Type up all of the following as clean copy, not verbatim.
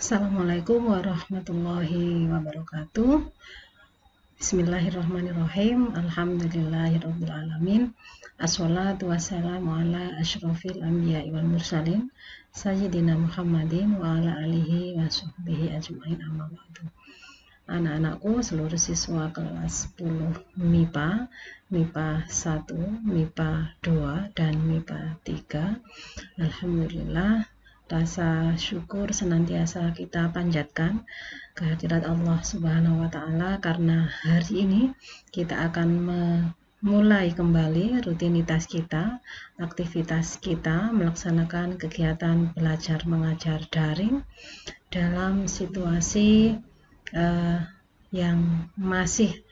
Assalamualaikum warahmatullahi wabarakatuh. Bismillahirrahmanirrahim. Alhamdulillahirrabbilalamin. Assalatu wassalamu ala asyrafil anbiya'i wal mursalin Sayyidina Muhammadin wa ala alihi wa sahbihi ajma'in, amma ba'du. Anak-anakku, seluruh siswa kelas 10 MIPA, MIPA 1, MIPA 2, dan MIPA 3. Alhamdulillah, rasa syukur senantiasa kita panjatkan kehadirat Allah Subhanahu wa Ta'ala, karena hari ini kita akan memulai kembali rutinitas kita, aktivitas kita, melaksanakan kegiatan belajar mengajar daring dalam situasi yang masih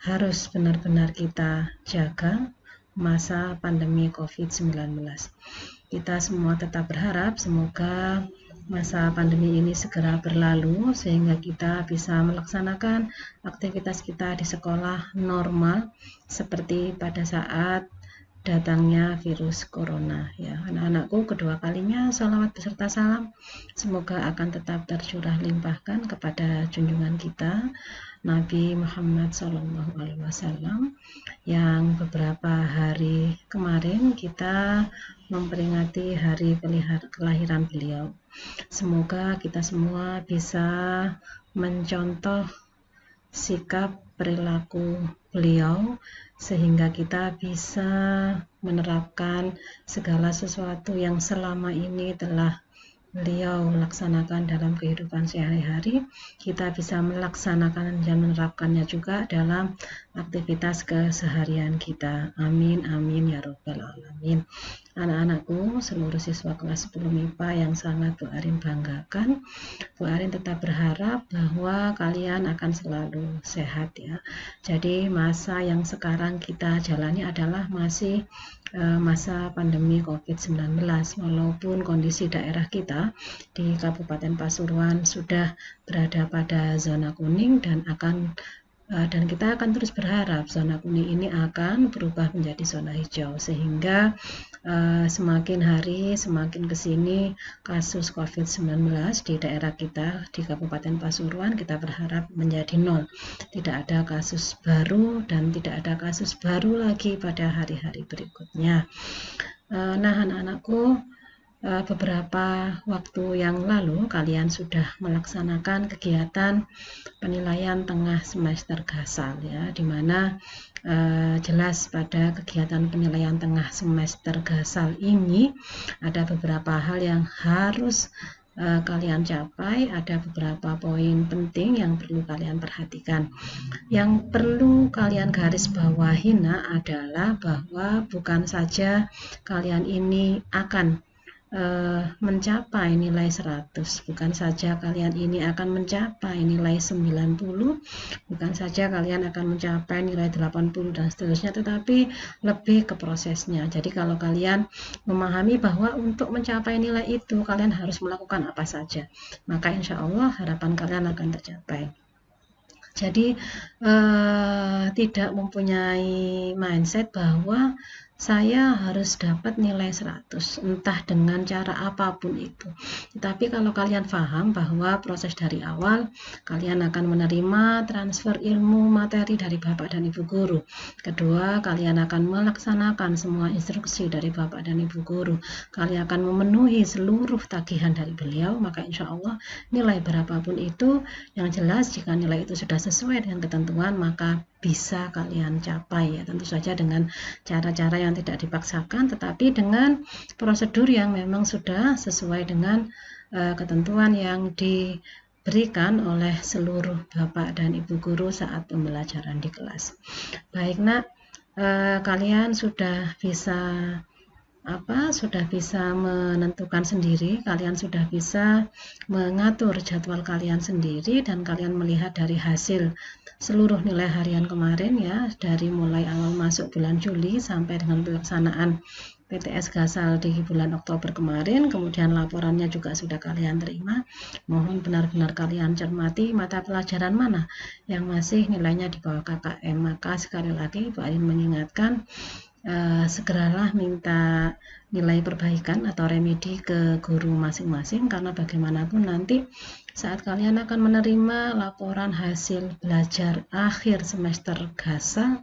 harus benar-benar kita jaga, masa pandemi COVID-19. Kita semua tetap berharap semoga masa pandemi ini segera berlalu sehingga kita bisa melaksanakan aktivitas kita di sekolah normal seperti pada saat datangnya virus corona. Ya, anak-anakku, kedua kalinya salawat beserta salam semoga akan tetap tercurah limpahkan kepada junjungan kita Nabi Muhammad SAW, yang beberapa hari kemarin kita memperingati hari kelahiran beliau. Semoga kita semua bisa mencontoh sikap perilaku beliau sehingga kita bisa menerapkan segala sesuatu yang selama ini telah beliau laksanakan dalam kehidupan sehari-hari. Kita bisa melaksanakan dan menerapkannya juga dalam aktivitas keseharian kita. Amin, amin ya robbal alamin. Anak-anakku, seluruh siswa kelas 10 MIPA yang sangat Bu Arin banggakan, Bu Arin tetap berharap bahwa kalian akan selalu sehat ya. Jadi masa yang sekarang kita jalani adalah masih masa pandemi COVID-19, walaupun kondisi daerah kita di Kabupaten Pasuruan sudah berada pada zona kuning dan kita akan terus berharap zona kuning ini akan berubah menjadi zona hijau, sehingga semakin hari semakin kesini kasus COVID-19 di daerah kita di Kabupaten Pasuruan kita berharap menjadi nol, tidak ada kasus baru dan tidak ada kasus baru lagi pada hari-hari berikutnya. Nah, anak-anakku, beberapa waktu yang lalu kalian sudah melaksanakan kegiatan penilaian tengah semester gasal ya, dimana jelas pada kegiatan penilaian tengah semester gasal ini ada beberapa hal yang harus kalian capai, ada beberapa poin penting yang perlu kalian perhatikan. Yang perlu kalian garis bawahi adalah bahwa bukan saja kalian ini akan mencapai nilai 100, bukan saja kalian ini akan mencapai nilai 90, bukan saja kalian akan mencapai nilai 80 dan seterusnya, tetapi lebih ke prosesnya. Jadi kalau kalian memahami bahwa untuk mencapai nilai itu kalian harus melakukan apa saja, maka insya Allah harapan kalian akan tercapai. Jadi tidak mempunyai mindset bahwa saya harus dapat nilai 100, entah dengan cara apapun itu. Tetapi kalau kalian paham bahwa proses dari awal kalian akan menerima transfer ilmu materi dari Bapak dan Ibu Guru. Kedua, kalian akan melaksanakan semua instruksi dari Bapak dan Ibu Guru. Kalian akan memenuhi seluruh tagihan dari beliau, maka insya Allah nilai berapapun itu, yang jelas jika nilai itu sudah sesuai dengan ketentuan, maka bisa kalian capai ya, tentu saja dengan cara-cara yang tidak dipaksakan, tetapi dengan prosedur yang memang sudah sesuai dengan ketentuan yang diberikan oleh seluruh Bapak dan Ibu Guru saat pembelajaran di kelas. Baik nak, kalian sudah bisa menentukan sendiri, kalian sudah bisa mengatur jadwal kalian sendiri, dan kalian melihat dari hasil seluruh nilai harian kemarin ya, dari mulai awal masuk bulan Juli sampai dengan pelaksanaan PTS Gasal di bulan Oktober kemarin, kemudian laporannya juga sudah kalian terima. Mohon benar-benar kalian cermati mata pelajaran mana yang masih nilainya di bawah KKM. Maka sekali lagi Bu Arin mengingatkan, segeralah minta nilai perbaikan atau remedi ke guru masing-masing, karena bagaimanapun nanti saat kalian akan menerima laporan hasil belajar akhir semester GASAL,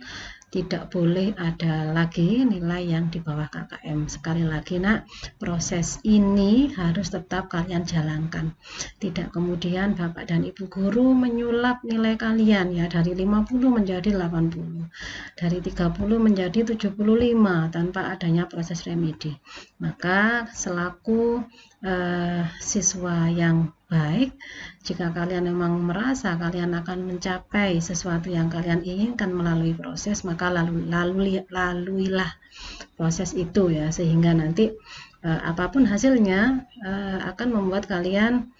tidak boleh ada lagi nilai yang di bawah KKM. Sekali lagi nak, proses ini harus tetap kalian jalankan. Tidak kemudian Bapak dan Ibu guru menyulap nilai kalian ya dari 50 menjadi 80, dari 30 menjadi 75 tanpa adanya proses remedi. Maka selaku siswa yang baik, jika kalian memang merasa kalian akan mencapai sesuatu yang kalian inginkan melalui proses, maka laluilah proses itu ya, sehingga nanti apapun hasilnya akan membuat kalian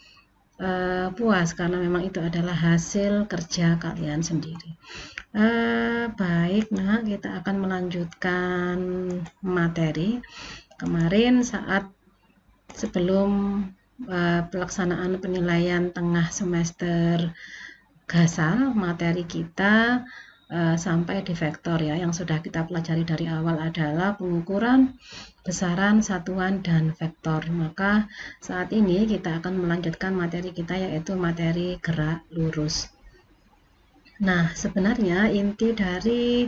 puas, karena memang itu adalah hasil kerja kalian sendiri. Baik, nah kita akan melanjutkan materi. Kemarin saat sebelum pelaksanaan penilaian tengah semester GASAL, materi kita sampai di vektor ya. Yang sudah kita pelajari dari awal adalah pengukuran besaran, satuan, dan vektor. Maka saat ini kita akan melanjutkan materi kita, yaitu materi gerak lurus. Nah, sebenarnya inti dari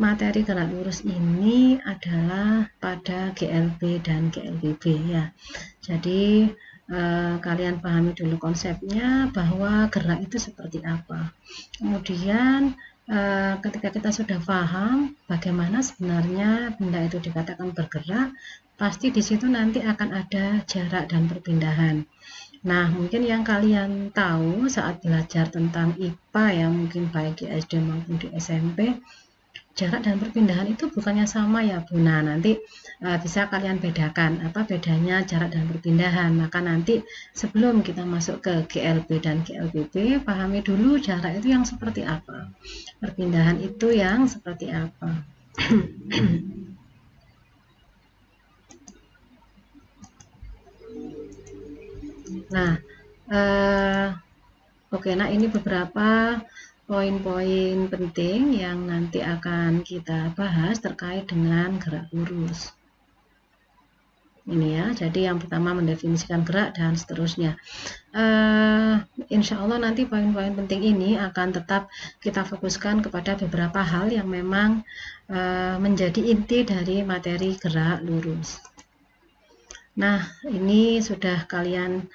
materi gerak lurus ini adalah pada GLB dan GLBB ya. Jadi kalian pahami dulu konsepnya, bahwa gerak itu seperti apa. Kemudian ketika kita sudah paham bagaimana sebenarnya benda itu dikatakan bergerak, pasti di situ nanti akan ada jarak dan perpindahan. Nah, mungkin yang kalian tahu saat belajar tentang IPA ya, mungkin baik di SD maupun di SMP, jarak dan perpindahan itu bukannya sama ya Bu. Nah, nanti bisa kalian bedakan apa bedanya jarak dan perpindahan. Maka nanti sebelum kita masuk ke GLB dan GLBB, pahami dulu jarak itu yang seperti apa, perpindahan itu yang seperti apa. Nah, oke, nah ini beberapa poin-poin penting yang nanti akan kita bahas terkait dengan gerak lurus. Ini ya, jadi yang pertama mendefinisikan gerak dan seterusnya. Insya Allah nanti poin-poin penting ini akan tetap kita fokuskan kepada beberapa hal yang memang menjadi inti dari materi gerak lurus. Nah, ini sudah kalian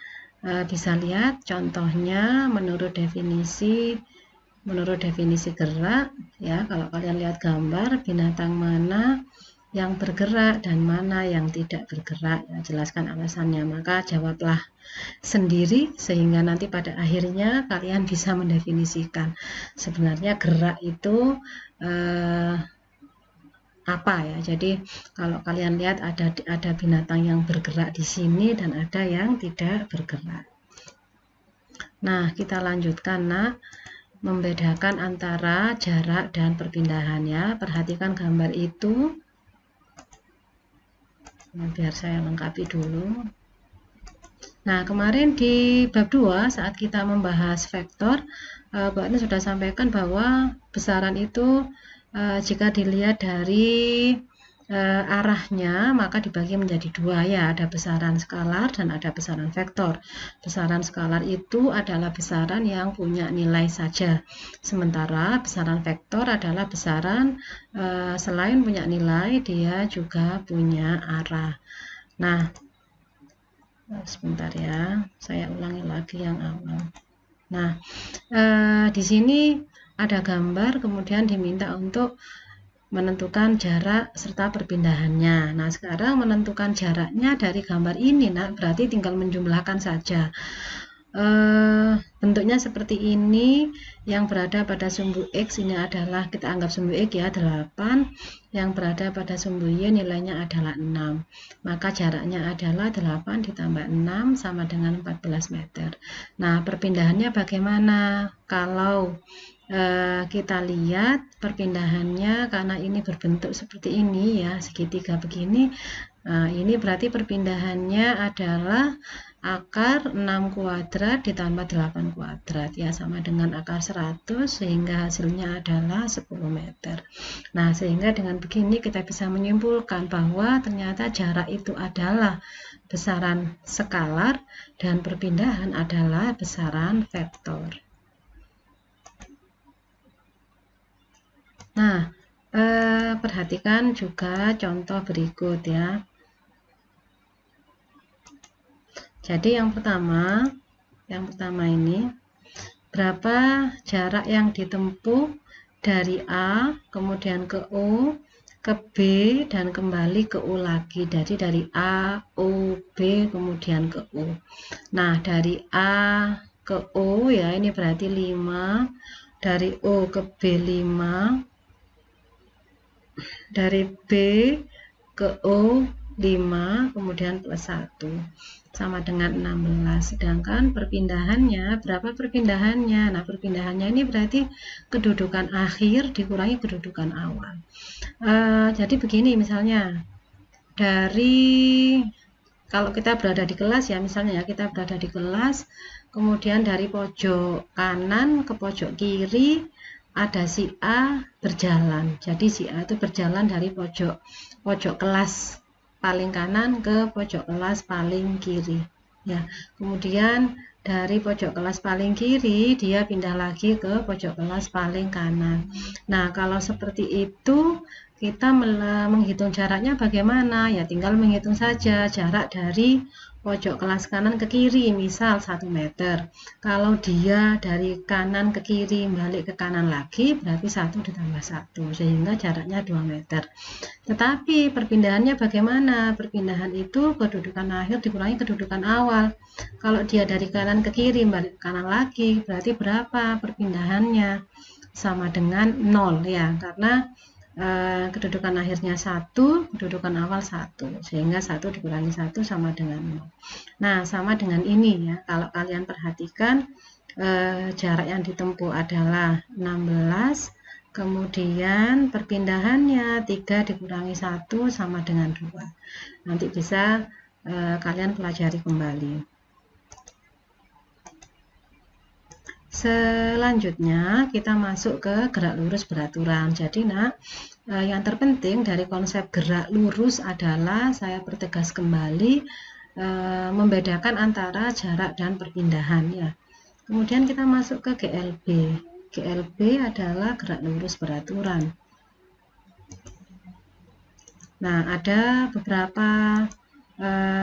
bisa lihat contohnya menurut definisi gerak ya. Kalau kalian lihat gambar, binatang mana yang bergerak dan mana yang tidak bergerak ya, jelaskan alasannya. Maka jawablah sendiri sehingga nanti pada akhirnya kalian bisa mendefinisikan sebenarnya gerak itu apa ya. Jadi kalau kalian lihat ada binatang yang bergerak di sini dan ada yang tidak bergerak. Nah, kita lanjutkan nak, membedakan antara jarak dan perpindahan ya. Perhatikan gambar itu. Nah, biar saya lengkapi dulu. Nah, kemarin di bab 2 saat kita membahas vektor, Mbak Anu sudah sampaikan bahwa besaran itu jika dilihat dari arahnya maka dibagi menjadi dua ya, ada besaran skalar dan ada besaran vektor. Besaran skalar itu adalah besaran yang punya nilai saja, sementara besaran vektor adalah besaran selain punya nilai dia juga punya arah. Nah, sebentar ya, saya ulangi lagi yang awal. Nah, di sini ada gambar, kemudian diminta untuk menentukan jarak serta perpindahannya. Nah, sekarang menentukan jaraknya dari gambar ini, nah berarti tinggal menjumlahkan saja. Bentuknya seperti ini, yang berada pada sumbu X ini adalah, kita anggap sumbu X ya, 8, yang berada pada sumbu Y nilainya adalah 6. Maka jaraknya adalah 8 ditambah 6 sama dengan 14 meter. Nah, perpindahannya bagaimana? Kalau kita lihat perpindahannya, karena ini berbentuk seperti ini ya, segitiga begini, Nah, ini berarti perpindahannya adalah akar 6 kuadrat ditambah 8 kuadrat ya, sama dengan akar 100, sehingga hasilnya adalah 10 meter. Nah, sehingga dengan begini kita bisa menyimpulkan bahwa ternyata jarak itu adalah besaran skalar dan perpindahan adalah besaran vektor. Nah, perhatikan juga contoh berikut ya. Jadi yang pertama ini, berapa jarak yang ditempuh dari A kemudian ke O ke B dan kembali ke O lagi. Jadi dari A, O, B kemudian ke O. Nah, dari A ke O ya, ini berarti 5, dari O ke B 5, dari B ke O 5, kemudian plus 1 sama dengan 16. Sedangkan perpindahannya, berapa perpindahannya? Nah, perpindahannya ini berarti kedudukan akhir dikurangi kedudukan awal. Jadi begini misalnya, kalau kita berada di kelas ya, misalnya ya, kita berada di kelas, kemudian dari pojok kanan ke pojok kiri ada si A berjalan. Jadi si A itu berjalan dari pojok kelas paling kanan ke pojok kelas paling kiri ya. Kemudian dari pojok kelas paling kiri dia pindah lagi ke pojok kelas paling kanan. Nah, kalau seperti itu kita menghitung jaraknya bagaimana? Ya tinggal menghitung saja jarak dari pojok kelas kanan ke kiri, misal 1 meter. Kalau dia dari kanan ke kiri balik ke kanan lagi, berarti 1 ditambah 1, sehingga jaraknya 2 meter. Tetapi perpindahannya bagaimana? Perpindahan itu kedudukan akhir dikurangi kedudukan awal. Kalau dia dari kanan ke kiri balik ke kanan lagi, berarti berapa perpindahannya? Sama dengan 0 ya, karena kedudukan akhirnya 1, kedudukan awal 1, sehingga 1 dikurangi 1 sama dengan 0. Nah, sama dengan ini ya, kalau kalian perhatikan jarak yang ditempuh adalah 16, kemudian perpindahannya 3 dikurangi 1 sama dengan 2. Nanti bisa kalian pelajari kembali. Selanjutnya kita masuk ke gerak lurus beraturan. Jadi yang terpenting dari konsep gerak lurus adalah, saya pertegas kembali, membedakan antara jarak dan perpindahan ya. Kemudian kita masuk ke GLB. GLB adalah gerak lurus beraturan. Nah, ada beberapa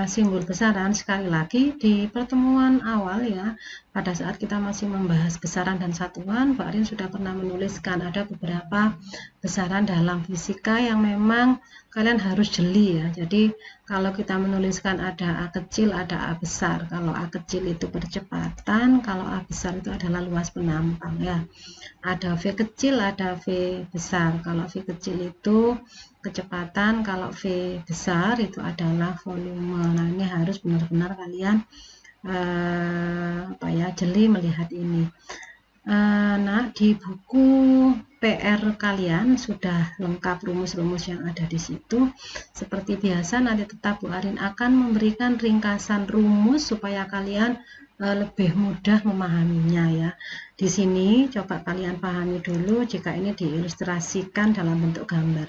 simbol besaran. Sekali lagi di pertemuan awal ya, pada saat kita masih membahas besaran dan satuan, Mbak Arin sudah pernah menuliskan ada beberapa besaran dalam fisika yang memang kalian harus jeli ya. Jadi kalau kita menuliskan ada A kecil, ada A besar. Kalau A kecil itu percepatan, kalau A besar itu adalah luas penampang ya. Ada V kecil, ada V besar. Kalau V kecil itu kecepatan, kalau V besar itu adalah volume. Nah, ini harus benar-benar kalian jeli melihat ini. Nah, di buku PR kalian sudah lengkap rumus-rumus yang ada di situ. Seperti biasa, nanti tetap Bu Arin akan memberikan ringkasan rumus supaya kalian lebih mudah memahaminya ya. Di sini coba kalian pahami dulu jika ini diilustrasikan dalam bentuk gambar.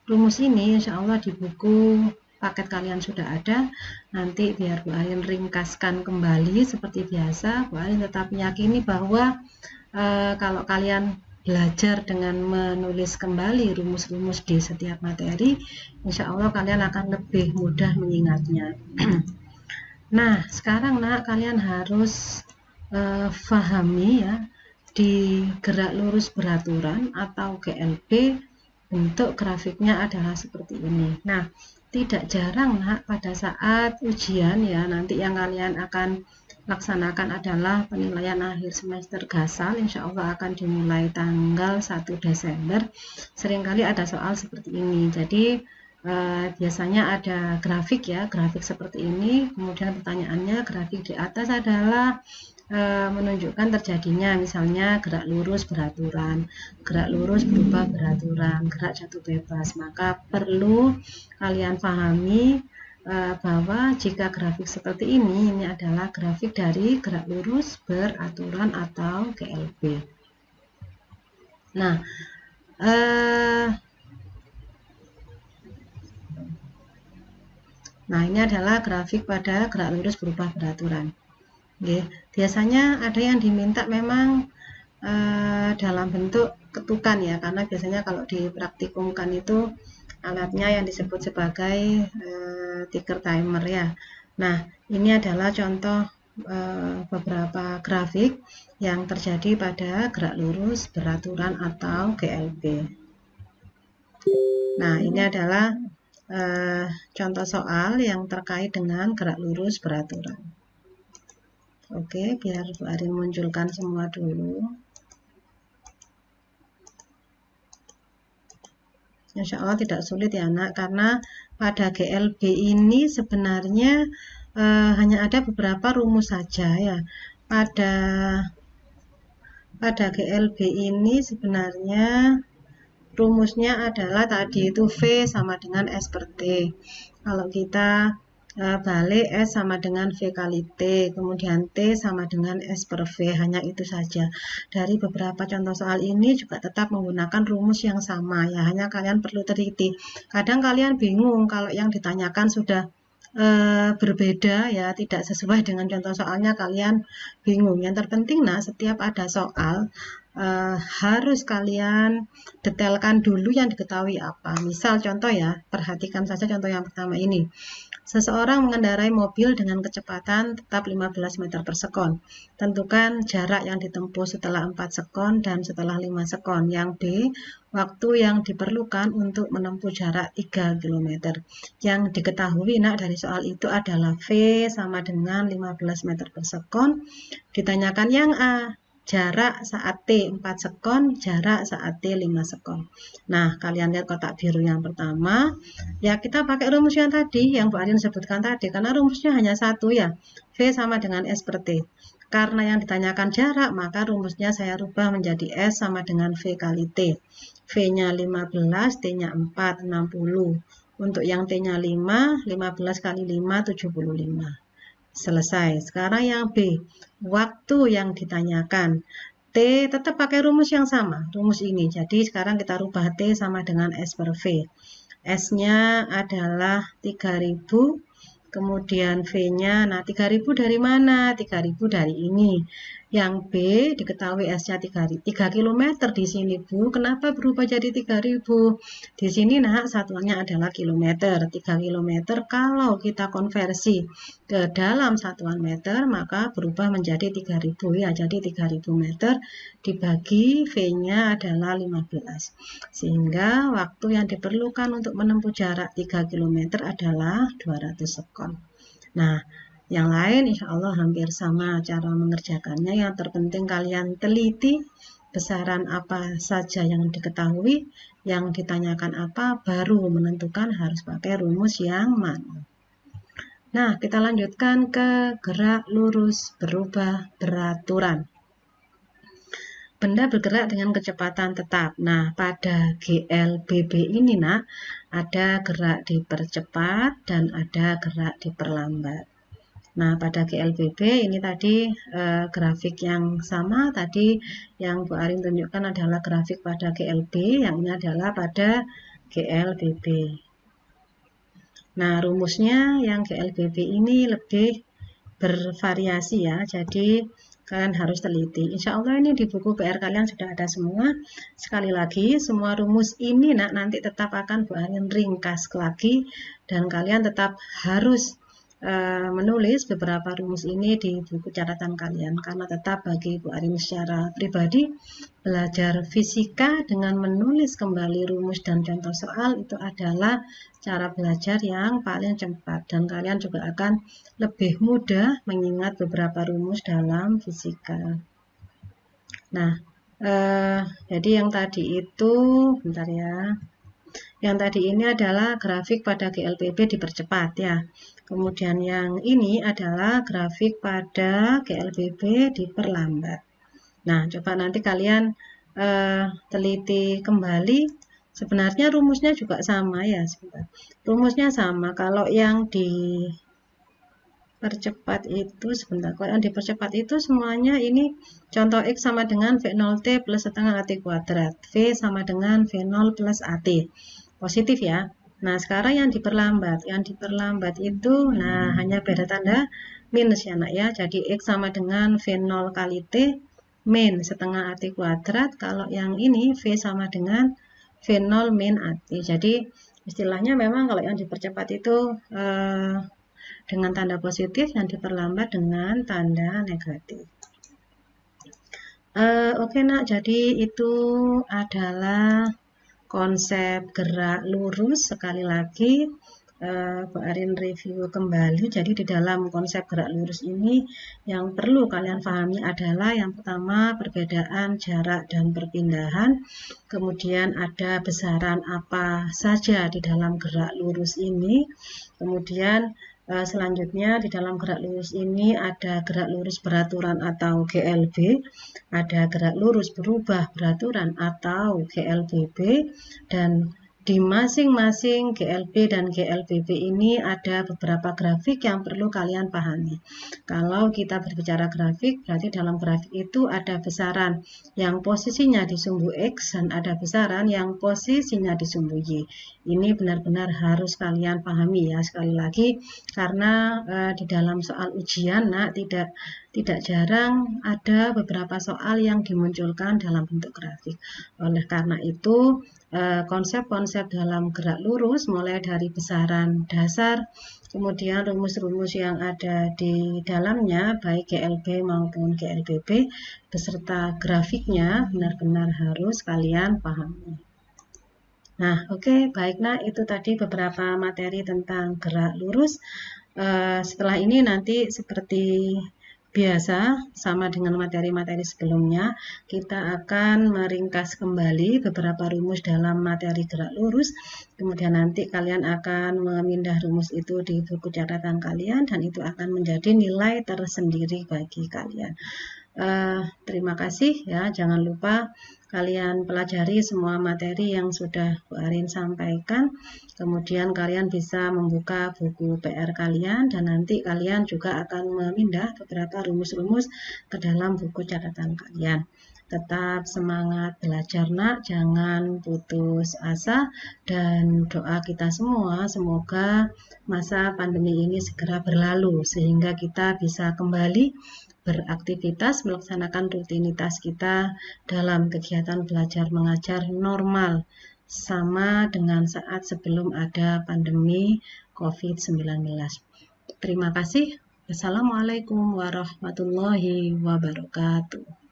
Rumus ini insya Allah di buku paket kalian sudah ada. Nanti biar Bu Arin ringkaskan kembali seperti biasa. Bu Arin tetap meyakini bahwa kalau kalian belajar dengan menulis kembali rumus-rumus di setiap materi, insya Allah kalian akan lebih mudah mengingatnya. Nah, sekarang kalian harus pahami ya, di gerak lurus beraturan atau GLB bentuk grafiknya adalah seperti ini. Nah, tidak jarang pada saat ujian ya, nanti yang kalian akan laksanakan adalah penilaian akhir semester Gasal, insya Allah akan dimulai tanggal 1 Desember. Seringkali ada soal seperti ini. Jadi biasanya ada grafik ya, grafik seperti ini. Kemudian pertanyaannya, grafik di atas adalah menunjukkan terjadinya misalnya gerak lurus beraturan, gerak lurus berubah beraturan, gerak jatuh bebas. Maka perlu kalian pahami bahwa jika grafik seperti ini adalah grafik dari gerak lurus beraturan atau GLB. Nah, ini adalah grafik pada gerak lurus berubah beraturan. Oke, biasanya ada yang diminta memang dalam bentuk ketukan ya, karena biasanya kalau dipraktikumkan itu alatnya yang disebut sebagai ticker timer ya. Nah, ini adalah contoh beberapa grafik yang terjadi pada gerak lurus beraturan atau GLB. Nah, ini adalah contoh soal yang terkait dengan gerak lurus beraturan. Oke, biar Bu Arin munculkan semua dulu. Insya Allah tidak sulit ya anak, karena pada GLB ini sebenarnya hanya ada beberapa rumus saja ya. Pada GLB ini sebenarnya rumusnya adalah tadi itu V sama dengan S per T. Kalau kita balik S sama dengan V kali T, kemudian T sama dengan S per V, hanya itu saja. Dari beberapa contoh soal ini juga tetap menggunakan rumus yang sama ya, hanya kalian perlu teliti. Kadang kalian bingung kalau yang ditanyakan sudah berbeda ya, tidak sesuai dengan contoh soalnya, kalian bingung. Yang terpenting setiap ada soal harus kalian detailkan dulu yang diketahui apa. Misal contoh ya, perhatikan saja contoh yang pertama ini. Seseorang mengendarai mobil dengan kecepatan tetap 15 meter per sekon. Tentukan jarak yang ditempuh setelah 4 sekon dan setelah 5 sekon. Yang B, waktu yang diperlukan untuk menempuh jarak 3 km. Yang diketahui dari soal itu adalah V sama dengan 15 meter per sekon. Ditanyakan yang A, jarak saat T 4 sekon, jarak saat T 5 sekon. Nah, kalian lihat kotak biru yang pertama. Ya, kita pakai rumus yang tadi, yang Bu Arin sebutkan tadi, karena rumusnya hanya satu ya. V sama dengan S per T. Karena yang ditanyakan jarak, maka rumusnya saya rubah menjadi S sama dengan V kali T. V-nya 15, T-nya 4, 60. Untuk yang T-nya 5, 15 kali 5, 75. Selesai. Sekarang yang B, waktu yang ditanyakan. T tetap pakai rumus yang sama, rumus ini. Jadi sekarang kita rubah T sama dengan S per V. S-nya adalah 3000, kemudian V-nya, 3000 dari mana? 3000 dari ini. Yang B diketahui S-nya 3 km di sini Bu. Kenapa berubah jadi 3000? Di sini satuannya adalah kilometer. 3 km kalau kita konversi ke dalam satuan meter, maka berubah menjadi 3000 ya. Jadi 3000 meter dibagi V-nya adalah 15. Sehingga waktu yang diperlukan untuk menempuh jarak 3 km adalah 200 sekon. Nah, yang lain insya Allah hampir sama cara mengerjakannya. Yang terpenting kalian teliti besaran apa saja yang diketahui, yang ditanyakan apa, baru menentukan harus pakai rumus yang mana. Nah, kita lanjutkan ke gerak lurus berubah beraturan. Benda bergerak dengan kecepatan tetap. Nah, pada GLBB ini ada gerak dipercepat dan ada gerak diperlambat. Nah, pada GLBB ini tadi grafik yang sama tadi yang Bu Arin tunjukkan adalah grafik pada GLB, yang ini adalah pada GLBB. Nah, rumusnya yang GLBB ini lebih bervariasi ya, jadi kalian harus teliti. Insya Allah ini di buku PR kalian sudah ada semua. Sekali lagi, semua rumus ini nanti tetap akan Bu Arin ringkas lagi, dan kalian tetap harus menulis beberapa rumus ini di buku catatan kalian, karena tetap bagi Bu Arin secara pribadi, belajar fisika dengan menulis kembali rumus dan contoh soal itu adalah cara belajar yang paling cepat, dan kalian juga akan lebih mudah mengingat beberapa rumus dalam fisika. Nah, jadi yang tadi itu, bentar ya. Yang tadi ini adalah grafik pada GLBB dipercepat ya. Kemudian yang ini adalah grafik pada GLBB diperlambat. Nah, coba nanti kalian teliti kembali. Sebenarnya rumusnya juga sama ya. Sebentar. Rumusnya sama. Kalau yang dipercepat itu, sebentar. Kalau yang dipercepat itu semuanya ini contoh X sama dengan V0T plus setengah AT kuadrat. V sama dengan V0 plus AT. Positif ya. Nah, sekarang yang diperlambat. Yang diperlambat itu, nah hanya beda tanda minus ya nak ya. Jadi X sama dengan V0 kali T min setengah AT kuadrat. Kalau yang ini V sama dengan V0 min AT. Jadi istilahnya memang kalau yang dipercepat itu dengan tanda positif, yang diperlambat dengan tanda negatif. Oke nak, jadi itu adalah konsep gerak lurus. Sekali lagi Bu Arin review kembali. Jadi di dalam konsep gerak lurus ini yang perlu kalian pahami adalah yang pertama perbedaan jarak dan perpindahan, kemudian ada besaran apa saja di dalam gerak lurus ini, kemudian selanjutnya di dalam gerak lurus ini ada gerak lurus beraturan atau GLB, ada gerak lurus berubah beraturan atau GLBB, dan di masing-masing GLB dan GLBB ini ada beberapa grafik yang perlu kalian pahami. Kalau kita berbicara grafik, berarti dalam grafik itu ada besaran yang posisinya di sumbu X dan ada besaran yang posisinya di sumbu Y. Ini benar-benar harus kalian pahami ya, sekali lagi, karena di dalam soal ujian nak tidak jarang ada beberapa soal yang dimunculkan dalam bentuk grafik. Oleh karena itu, konsep-konsep dalam gerak lurus mulai dari besaran dasar, kemudian rumus-rumus yang ada di dalamnya, baik GLB maupun GLBB, beserta grafiknya benar-benar harus kalian pahami. Nah, oke, baik nah, itu tadi beberapa materi tentang gerak lurus. Setelah ini nanti seperti biasa, sama dengan materi-materi sebelumnya, kita akan meringkas kembali beberapa rumus dalam materi gerak lurus. Kemudian nanti kalian akan memindah rumus itu di buku catatan kalian, dan itu akan menjadi nilai tersendiri bagi kalian. Terima kasih ya, jangan lupa kalian pelajari semua materi yang sudah Bu Arin sampaikan. Kemudian kalian bisa membuka buku PR kalian, dan nanti kalian juga akan memindah beberapa rumus-rumus ke dalam buku catatan kalian. Tetap semangat belajar nak, jangan putus asa, dan doa kita semua semoga masa pandemi ini segera berlalu sehingga kita bisa kembali beraktivitas, melaksanakan rutinitas kita dalam kegiatan belajar mengajar normal sama dengan saat sebelum ada pandemi COVID-19. Terima kasih. Assalamualaikum warahmatullahi wabarakatuh.